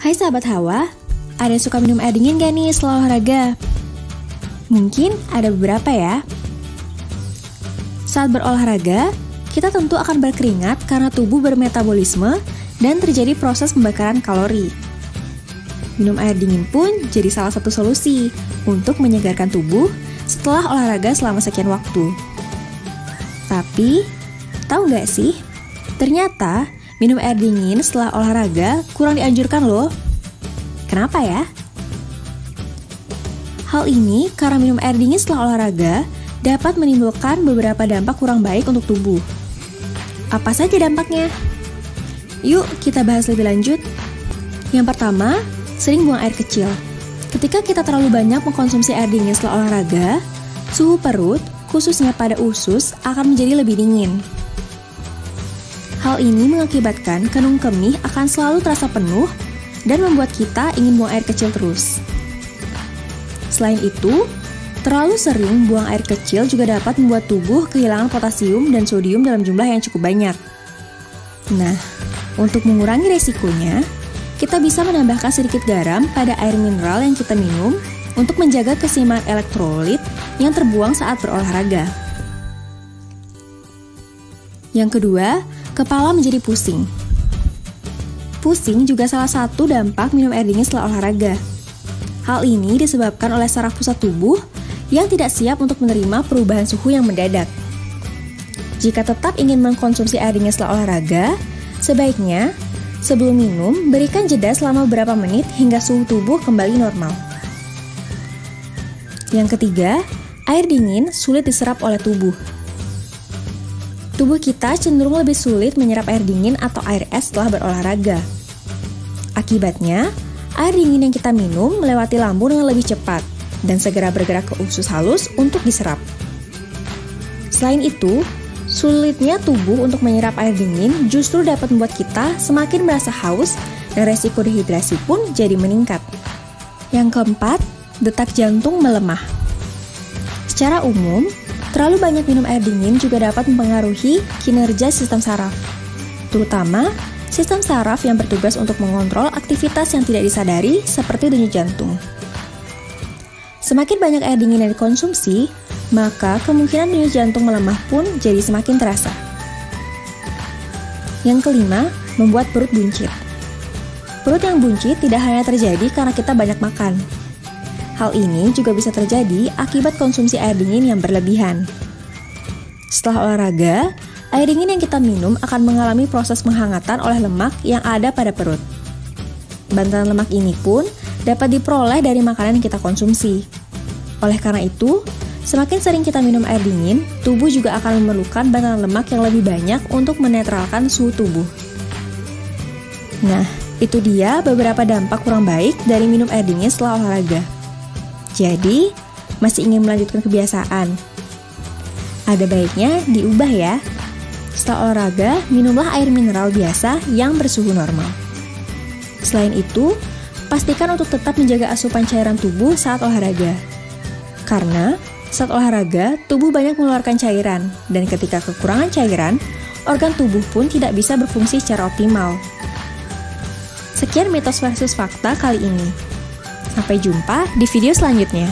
Hai sahabat Hawa, ada yang suka minum air dingin gak nih setelah olahraga? Mungkin ada beberapa ya. Saat berolahraga, kita tentu akan berkeringat karena tubuh bermetabolisme dan terjadi proses pembakaran kalori. Minum air dingin pun jadi salah satu solusi untuk menyegarkan tubuh setelah olahraga selama sekian waktu. Tapi, tahu nggak sih? Ternyata minum air dingin setelah olahraga kurang dianjurkan loh. Kenapa ya? Hal ini karena minum air dingin setelah olahraga dapat menimbulkan beberapa dampak kurang baik untuk tubuh. Apa saja dampaknya? Yuk kita bahas lebih lanjut. Yang pertama, sering buang air kecil. Ketika kita terlalu banyak mengkonsumsi air dingin setelah olahraga, suhu perut, khususnya pada usus, akan menjadi lebih dingin. Hal ini mengakibatkan kenung kemih akan selalu terasa penuh dan membuat kita ingin buang air kecil terus. Selain itu, terlalu sering buang air kecil juga dapat membuat tubuh kehilangan potasium dan sodium dalam jumlah yang cukup banyak. Nah, untuk mengurangi resikonya, kita bisa menambahkan sedikit garam pada air mineral yang kita minum untuk menjaga keseimbangan elektrolit yang terbuang saat berolahraga. Yang kedua, kepala menjadi pusing. Pusing juga salah satu dampak minum air dingin setelah olahraga. Hal ini disebabkan oleh saraf pusat tubuh yang tidak siap untuk menerima perubahan suhu yang mendadak. Jika tetap ingin mengkonsumsi air dingin setelah olahraga, sebaiknya sebelum minum berikan jeda selama beberapa menit hingga suhu tubuh kembali normal. Yang ketiga, air dingin sulit diserap oleh tubuh. Tubuh kita cenderung lebih sulit menyerap air dingin atau air es setelah berolahraga. Akibatnya, air dingin yang kita minum melewati lambung dengan lebih cepat dan segera bergerak ke usus halus untuk diserap. Selain itu, sulitnya tubuh untuk menyerap air dingin justru dapat membuat kita semakin merasa haus dan resiko dehidrasi pun jadi meningkat. Yang keempat, detak jantung melemah. Secara umum, terlalu banyak minum air dingin juga dapat mempengaruhi kinerja sistem saraf, terutama sistem saraf yang bertugas untuk mengontrol aktivitas yang tidak disadari seperti denyut jantung. Semakin banyak air dingin yang dikonsumsi, maka kemungkinan denyut jantung melemah pun jadi semakin terasa. Yang kelima, membuat perut buncit. Perut yang buncit tidak hanya terjadi karena kita banyak makan. Hal ini juga bisa terjadi akibat konsumsi air dingin yang berlebihan. Setelah olahraga, air dingin yang kita minum akan mengalami proses penghangatan oleh lemak yang ada pada perut. Bantalan lemak ini pun dapat diperoleh dari makanan yang kita konsumsi. Oleh karena itu, semakin sering kita minum air dingin, tubuh juga akan memerlukan bantalan lemak yang lebih banyak untuk menetralkan suhu tubuh. Nah, itu dia beberapa dampak kurang baik dari minum air dingin setelah olahraga. Jadi, masih ingin melanjutkan kebiasaan? Ada baiknya diubah ya. Setelah olahraga, minumlah air mineral biasa yang bersuhu normal. Selain itu, pastikan untuk tetap menjaga asupan cairan tubuh saat olahraga. Karena saat olahraga, tubuh banyak mengeluarkan cairan, dan ketika kekurangan cairan, organ tubuh pun tidak bisa berfungsi secara optimal. Sekian mitos versus fakta kali ini. Sampai jumpa di video selanjutnya.